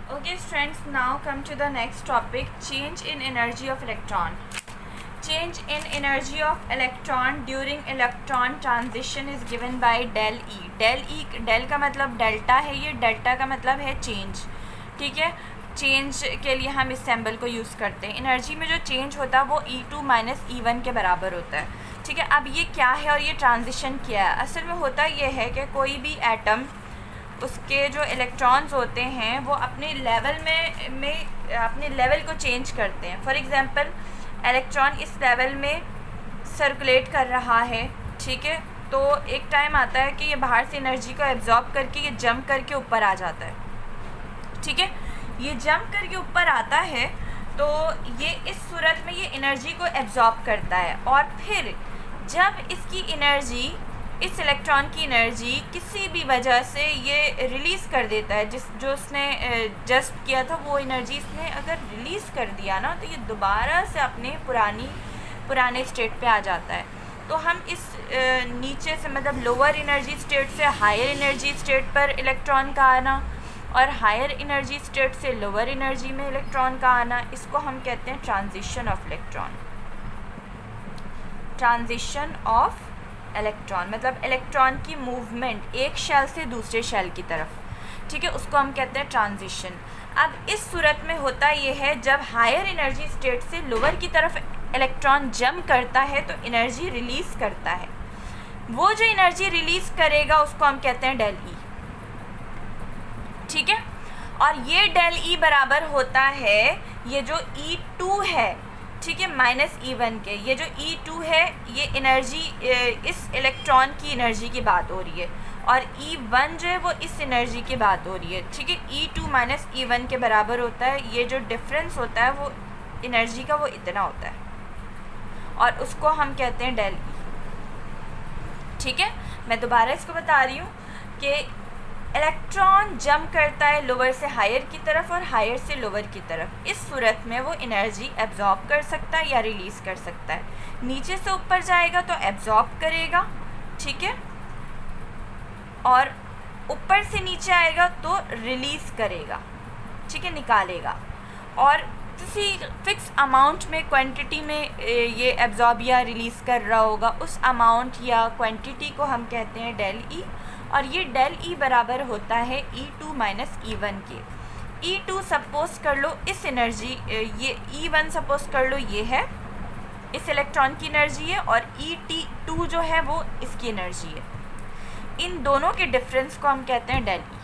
Okay friends, now come to the next topic, change in energy of electron. Change in energy of electron during electron transition is given by del E. del का मतलब delta है, ये delta का मतलब है change. ठीक है, change के लिए हम इस सिंबल को यूज़ करते हैं. एनर्जी में जो चेंज होता है वो E2 माइनस E1 के बराबर होता है. ठीक है, अब ये क्या है और ये ट्रांजिशन क्या है. असल में होता ये है कि कोई भी एटम, उसके जो इलेक्ट्रॉन्स होते हैं वो अपने लेवल में अपने लेवल को चेंज करते हैं. फॉर एग्ज़ाम्पल, इलेक्ट्रॉन इस लेवल में सर्कुलेट कर रहा है. ठीक है, तो एक टाइम आता है कि ये बाहर से एनर्जी को एब्जॉर्ब करके ये जंप करके ऊपर आ जाता है. ठीक है, ये जंप करके ऊपर आता है तो ये इस सूरत में ये एनर्जी को एब्जॉर्ब करता है, और फिर जब इसकी एनर्जी, इस इलेक्ट्रॉन की एनर्जी किसी भी वजह से ये रिलीज़ कर देता है, जो उसने जस्ट किया था वो एनर्जी इसने अगर रिलीज़ कर दिया ना, तो ये दोबारा से अपने पुराने स्टेट पे आ जाता है. तो हम इस नीचे से मतलब लोअर एनर्जी स्टेट से हायर एनर्जी स्टेट पर इलेक्ट्रॉन का आना और हायर एनर्जी स्टेट से लोअर एनर्जी में इलेक्ट्रॉन का आना, इसको हम कहते हैं transition of electron. Transition of electron मतलब इलेक्ट्रॉन की मूवमेंट एक शेल से दूसरे शेल की तरफ. ठीक है, उसको हम कहते हैं ट्रांजिशन. अब इस सूरत में होता ये है, जब हायर एनर्जी स्टेट से लोअर की तरफ इलेक्ट्रॉन जंप करता है तो एनर्जी रिलीज़ करता है. वो जो एनर्जी रिलीज़ करेगा उसको हम कहते हैं डेल ई. ठीक है, और ये डेल ई बराबर होता है ये जो E2 है, ठीक है, माइनस E1 के. ये जो E2 है ये एनर्जी, इस इलेक्ट्रॉन की एनर्जी की बात हो रही है, और E1 जो है वो इस एनर्जी की बात हो रही है. ठीक है, E2 माइनस E1 के बराबर होता है. ये जो डिफरेंस होता है वो एनर्जी का वो इतना होता है, और उसको हम कहते हैं डेल ई. ठीक है, मैं दोबारा इसको बता रही हूँ कि इलेक्ट्रॉन जंप करता है लोअर से हायर की तरफ और हायर से लोअर की तरफ. इस सूरत में वो एनर्जी एब्जॉर्ब कर सकता है या रिलीज़ कर सकता है. नीचे से ऊपर जाएगा तो एब्जॉर्ब करेगा, ठीक है, और ऊपर से नीचे आएगा तो रिलीज़ करेगा. ठीक है, निकालेगा. और किसी फिक्स अमाउंट में, क्वांटिटी में ये एब्जॉर्ब या रिलीज़ कर रहा होगा, उस अमाउंट या क्वांटिटी को हम कहते हैं डेल ई. और ये डेल ई बराबर होता है E2 माइनस E1 के. E2 सपोज कर लो इस एनर्जी, ये E1 सपोज कर लो ये है इस इलेक्ट्रॉन की एनर्जी है, और E2 जो है वो इसकी एनर्जी है. इन दोनों के डिफरेंस को हम कहते हैं डेल ई.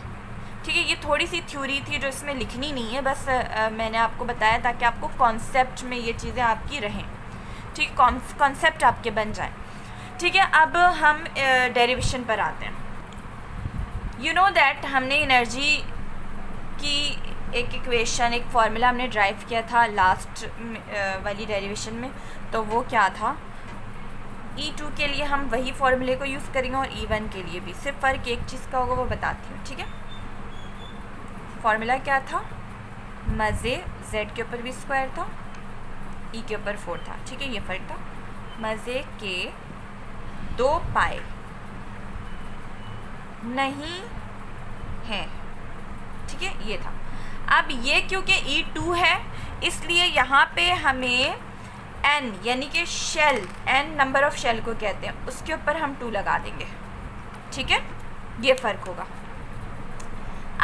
ठीक है, ये थोड़ी सी थ्योरी थी जो इसमें लिखनी नहीं है, बस मैंने आपको बताया ताकि आपको कॉन्सेप्ट में ये चीज़ें आपकी रहें. ठीक, कॉन्सेप्ट आपके बन जाएं. ठीक है, अब हम डेरिवेशन पर आते हैं. यू नो दैट हमने एनर्जी की एक इक्वेशन, एक फार्मूला हमने ड्राइव किया था लास्ट वाली डेरिवेशन में. तो वो क्या था, E2 के लिए हम वही फार्मूले को यूज़ करेंगे और E1 के लिए भी. सिर्फ फ़र्क एक चीज़ का होगा, वो बताती हूँ. ठीक है, फार्मूला क्या था, मज़े Z के ऊपर भी स्क्वायर था, E के ऊपर 4 था. ठीक है, ये फ़र्क था. मज़े के 2 पाई नहीं है. ठीक है, ये था. अब ये क्योंकि E2 है इसलिए यहाँ पे हमें N यानी कि shell, N number of shell को कहते हैं, उसके ऊपर हम 2 लगा देंगे. ठीक है, ये फ़र्क होगा.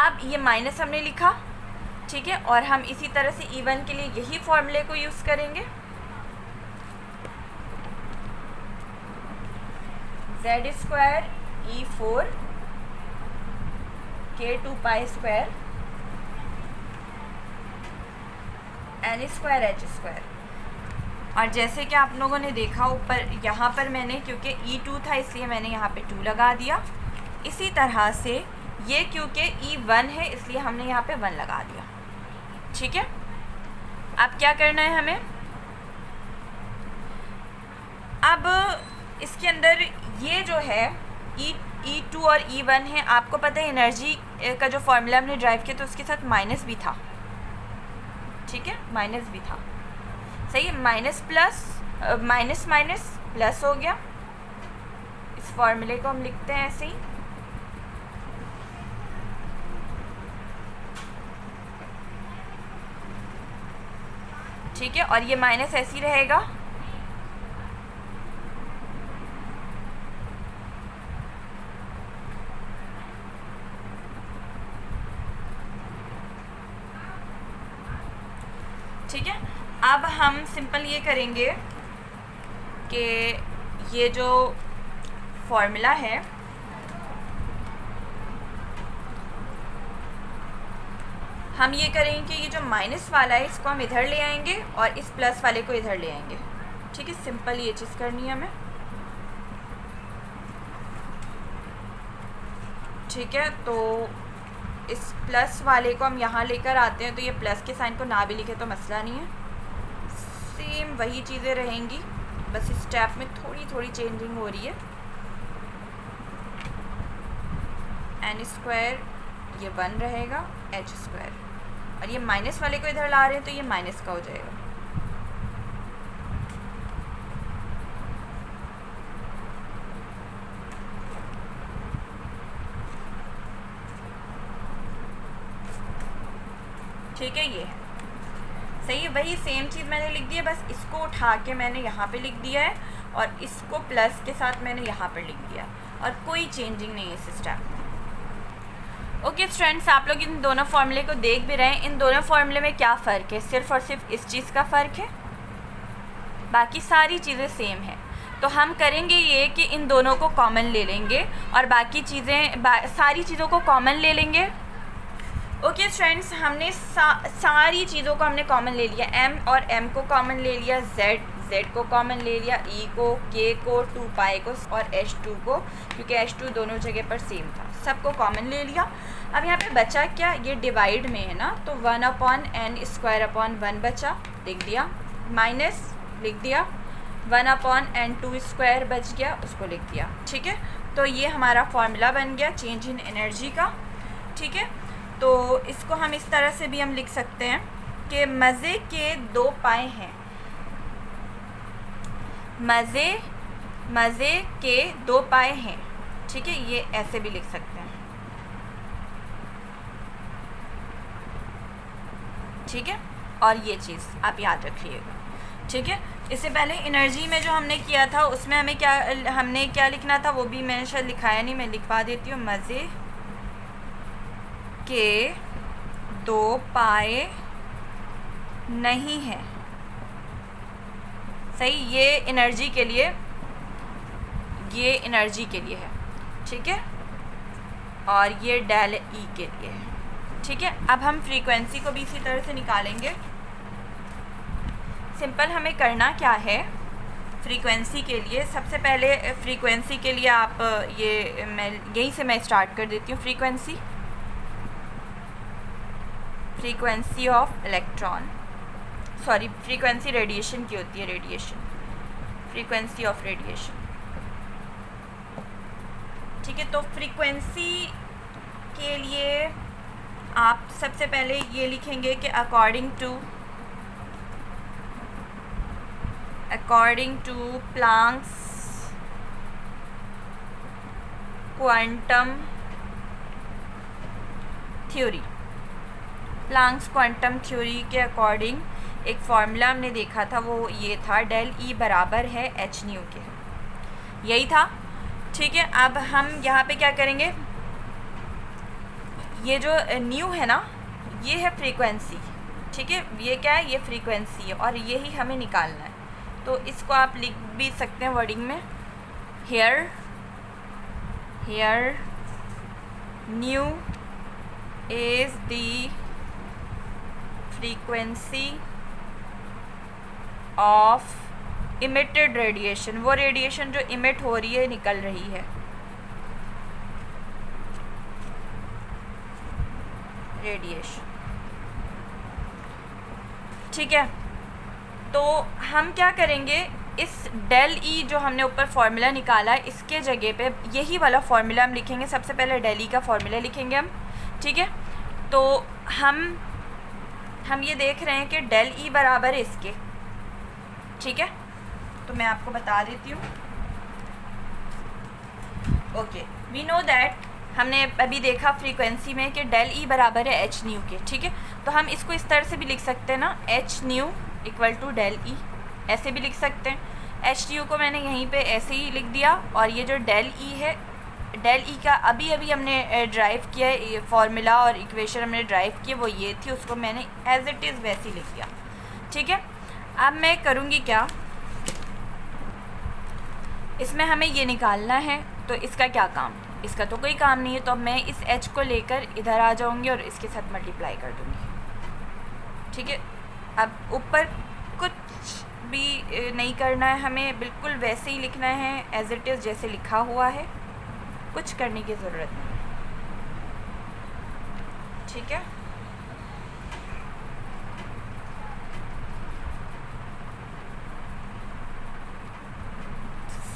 अब ये माइनस हमने लिखा. ठीक है, और हम इसी तरह से E1 के लिए यही फॉर्मूले को यूज़ करेंगे. Z स्क्वायर E4 के 2 pi square N square H square. और जैसे कि आप लोगों ने देखा ऊपर, यहाँ पर मैंने क्योंकि E2 था इसलिए मैंने यहाँ पे 2 लगा दिया. इसी तरह से ये क्योंकि E1 है इसलिए हमने यहाँ पे 1 लगा दिया. ठीक है, अब क्या करना है हमें, अब इसके अंदर ये जो है E2 और E1 है. आपको पता है एनर्जी का जो फार्मूला हमने ड्राइव किया तो उसके साथ माइनस भी था. ठीक है, माइनस भी था. सही है, minus plus minus minus plus हो गया. इस फार्मूले को हम लिखते हैं ऐसे ही. ठीक है, और ये माइनस ऐसे ही रहेगा। ठीक है, अब हम सिंपल ये करेंगे कि ये जो फॉर्मूला है हम ये करेंगे कि ये जो माइनस वाला है इसको हम इधर ले आएंगे और इस प्लस वाले को इधर ले आएंगे। ठीक है, सिंपल ये चीज़ करनी है हमें। ठीक है, तो इस प्लस वाले को हम यहाँ लेकर आते हैं, तो ये प्लस के साइन को ना भी लिखे तो मसला नहीं है, सेम वही चीज़ें रहेंगी, बस इस स्टेप में थोड़ी थोड़ी चेंजिंग हो रही है। n स्क्वायर ये 1 रहेगा, h स्क्वायर, और ये माइनस वाले को इधर ला रहे हैं तो ये माइनस का हो जाएगा। ठीक है, ये सही है, वही सेम चीज़ मैंने लिख दी है, बस इसको उठा के मैंने यहाँ पे लिख दिया है और इसको प्लस के साथ मैंने यहाँ पर लिख दिया, और कोई चेंजिंग नहीं है इस स्टेप में। ओके स्टूडेंट्स, आप लोग इन दोनों फार्मूले को देख भी रहे हैं। इन दोनों फार्मूले में क्या फ़र्क है? सिर्फ़ और सिर्फ इस चीज़ का फ़र्क है, बाकी सारी चीज़ें सेम है। तो हम करेंगे ये कि इन दोनों को कॉमन ले लेंगे और बाकी चीज़ें सारी चीज़ों को कॉमन ले लेंगे। ओके स्टूडेंट्स, हमने सारी चीज़ों को हमने कॉमन ले लिया, m और m को कॉमन ले लिया, z को कॉमन ले लिया, e को, k को, 2 पाई को और h2 को, क्योंकि h2 दोनों जगह पर सेम था, सबको कॉमन ले लिया। अब यहाँ पे बचा क्या? ये डिवाइड में है ना, तो 1/n स्क्वायर अपॉन 1 बचा, लिख दिया, माइनस लिख दिया 1/n2 स्क्वायर बच गया, उसको लिख दिया। ठीक है, तो ये हमारा फार्मूला बन गया चेंज इन एनर्जी का। ठीक है, तो इसको हम इस तरह से भी हम लिख सकते हैं कि मज़े के 2 पाए हैं, मज़े के 2 पाए हैं। ठीक है, ये ऐसे भी लिख सकते हैं। ठीक है, और ये चीज़ आप याद रखिएगा। ठीक है, इससे पहले एनर्जी में जो हमने किया था उसमें हमने क्या लिखना था वो भी मैंने शायद लिखाया नहीं, मैं लिखवा देती हूँ। मज़े के 2 पाए नहीं है, सही, ये एनर्जी के लिए है। ठीक है, और ये डेल ई के लिए है। ठीक है, अब हम फ्रीक्वेंसी को भी इसी तरह से निकालेंगे। सिंपल हमें करना क्या है फ्रीक्वेंसी के लिए, सबसे पहले फ्रीक्वेंसी के लिए आप यहीं से मैं स्टार्ट कर देती हूँ। Frequency of electron, sorry frequency radiation की होती है, फ्रीक्वेंसी ऑफ रेडिएशन। ठीक है, तो फ्रीक्वेंसी के लिए आप सबसे पहले ये लिखेंगे कि according to Planck's quantum theory, के अकॉर्डिंग एक फार्मूला हमने देखा था, वो ये था डेल ई बराबर है एच न्यू के, यही था। ठीक है, अब हम यहाँ पे क्या करेंगे, ये जो न्यू है ना, ये है फ्रीक्वेंसी। ठीक है, ये क्या है? ये फ्रीक्वेंसी है और यही हमें निकालना है। तो इसको आप लिख भी सकते हैं वर्डिंग में, here nu is the frequency of emitted radiation, वो रेडिएशन जो इमिट हो रही है, निकल रही है। रेडिएशन। ठीक है, तो हम क्या करेंगे, इस डेल ई जो हमने ऊपर फार्मूला निकाला है इसके जगह पे यही वाला फार्मूला हम लिखेंगे। सबसे पहले डेल ई का फार्मूला लिखेंगे हम। ठीक है, तो हम ये देख रहे हैं कि डेल ई बराबर है इसके। ठीक है, तो मैं आपको बता देती हूँ। ओके, वी नो दैट, हमने अभी देखा फ्रीक्वेंसी में कि डेल ई बराबर है एच न्यू के। ठीक है, तो हम इसको इस तरह से भी लिख सकते हैं ना, H nu equal to del E, ऐसे भी लिख सकते हैं। एच टी यू को मैंने यहीं पे ऐसे ही लिख दिया, और ये जो डेल ई है, डेल ई का अभी अभी हमने ड्राइव किया है, ये फार्मूला और इक्वेशन हमने ड्राइव की वो ये थी, उसको मैंने एज इट इज़ वैसे ही लिख दिया। ठीक है, अब मैं करूँगी क्या, इसमें हमें ये निकालना है, तो इसका क्या काम, इसका तो कोई काम नहीं है, तो मैं इस h को लेकर इधर आ जाऊँगी और इसके साथ मल्टीप्लाई कर दूँगी। ठीक है, अब ऊपर कुछ भी नहीं करना है हमें, बिल्कुल वैसे ही लिखना है एज इट इज़ जैसे लिखा हुआ है, कुछ करने की ज़रूरत नहीं। ठीक है,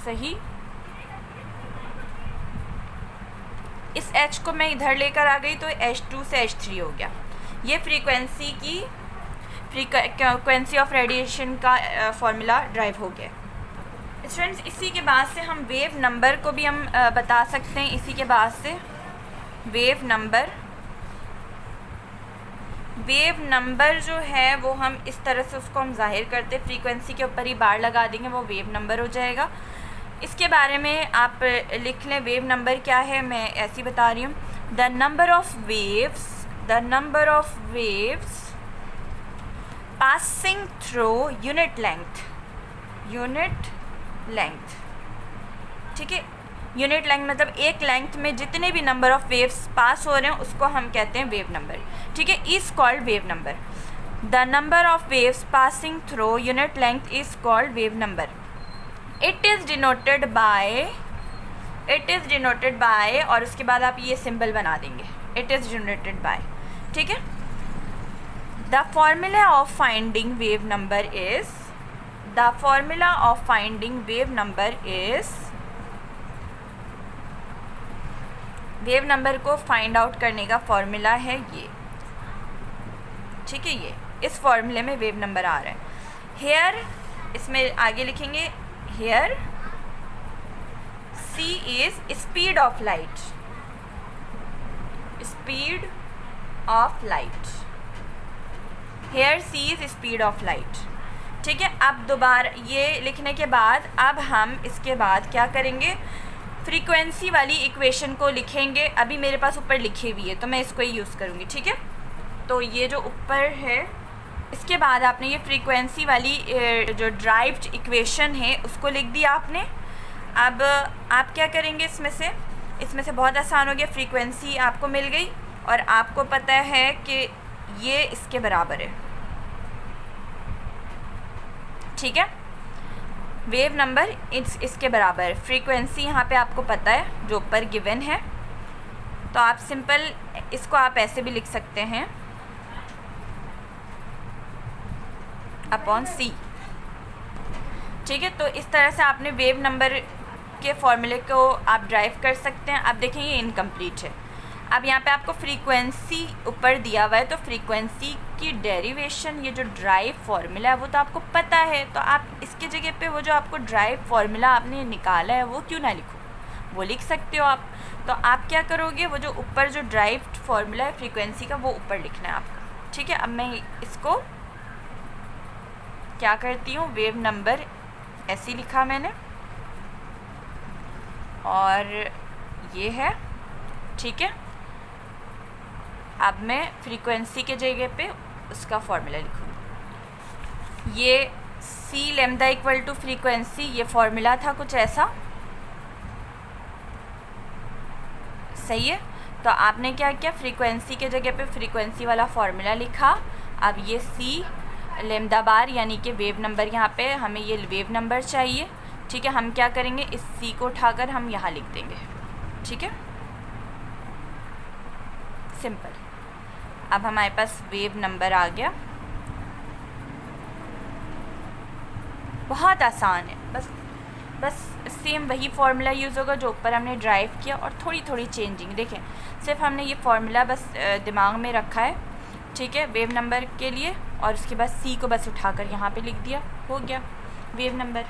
सही। इस h को मैं इधर लेकर आ गई तो H2 से H3 हो गया। ये फ्रीक्वेंसी की फ्रीक्वेंसी ऑफ रेडिएशन का फॉर्मूला ड्राइव हो गया। स्टूडेंट्स, इसी के बाद से हम वेव नंबर को भी हम बता सकते हैं। इसी के बाद से वेव नंबर जो है वो हम इस तरह से उसको हम जाहिर करते हैं, फ्रीक्वेंसी के ऊपर ही बार लगा देंगे, वो वेव नंबर हो जाएगा। इसके बारे में आप लिख लें, वेव नंबर क्या है, मैं ऐसी बता रही हूँ। The number of waves passing through unit length. ठीक है, यूनिट लेंथ मतलब एक लेंथ में जितने भी नंबर ऑफ वेव्स पास हो रहे हैं उसको हम कहते हैं वेव नंबर। ठीक है, is called wave number. The number of waves passing through unit length is called wave number. It is denoted by और उसके बाद आप ये सिंबल बना देंगे, इट इज़ डिनोटेड बाय। ठीक है, the formula of finding wave number is wave number को फाइंड आउट करने का फॉर्मूला है ये। ठीक है, ये इस फॉर्मूले में वेव नंबर आ रहा है। हेयर, इसमें आगे लिखेंगे here c is speed of light. Here c is speed of light. ठीक है, अब दोबारा ये लिखने के बाद अब हम इसके बाद क्या करेंगे, फ्रीक्वेंसी वाली इक्वेशन को लिखेंगे। अभी मेरे पास ऊपर लिखी हुई है तो मैं इसको ही यूज़ करूँगी। ठीक है, तो ये जो ऊपर है, इसके बाद आपने ये फ्रीक्वेंसी वाली जो ड्राइव्ड इक्वेशन है उसको लिख दिया आपने। अब आप क्या करेंगे, इसमें से बहुत आसान हो गया, फ्रीक्वेंसी आपको मिल गई और आपको पता है कि ये इसके बराबर है। ठीक है, वेव नंबर इसके बराबर है, फ्रीक्वेंसी यहाँ पे आपको पता है जो ऊपर गिवन है, तो आप सिंपल इसको आप ऐसे भी लिख सकते हैं अपॉन c। ठीक है, तो इस तरह से आपने वेव नंबर के फॉर्मूले को आप ड्राइव कर सकते हैं। अब देखें ये इनकम्प्लीट है। अब यहाँ पे आपको फ्रीक्वेंसी ऊपर दिया हुआ है, तो फ्रीक्वेंसी की डेरिवेशन, ये जो ड्राइव फार्मूला है वो तो आपको पता है, तो आप इसके जगह पे वो जो आपको ड्राइव फार्मूला आपने निकाला है वो क्यों ना लिखो, वो लिख सकते हो आप। तो आप क्या करोगे, वो जो ऊपर जो ड्राइव फार्मूला है फ्रीक्वेंसी का वो ऊपर लिखना है आपका। ठीक है, अब मैं इसको क्या करती हूँ, वेव नंबर ऐसे लिखा मैंने और ये है। ठीक है, अब मैं फ्रीक्वेंसी के जगह पे उसका फॉर्मूला लिखूँगी। ये c lambda equal to frequency, ये फॉर्मूला था कुछ ऐसा, सही है। तो आपने क्या किया, फ्रीक्वेंसी के जगह पे फ्रीक्वेंसी वाला फॉर्मूला लिखा। अब ये c लैम्डा बार यानी कि वेव नंबर, यहाँ पे हमें ये वेव नंबर चाहिए। ठीक है, हम क्या करेंगे, इस c को उठाकर हम यहाँ लिख देंगे। ठीक है, सिंपल। अब हमारे पास वेव नंबर आ गया, बहुत आसान है। बस सेम वही फार्मूला यूज़ होगा जो ऊपर हमने ड्राइव किया और थोड़ी थोड़ी चेंजिंग। देखें, सिर्फ हमने ये फार्मूला बस दिमाग में रखा है। ठीक है, वेव नंबर के लिए, और उसके बाद c को बस उठाकर यहाँ पे लिख दिया, हो गया वेव नंबर।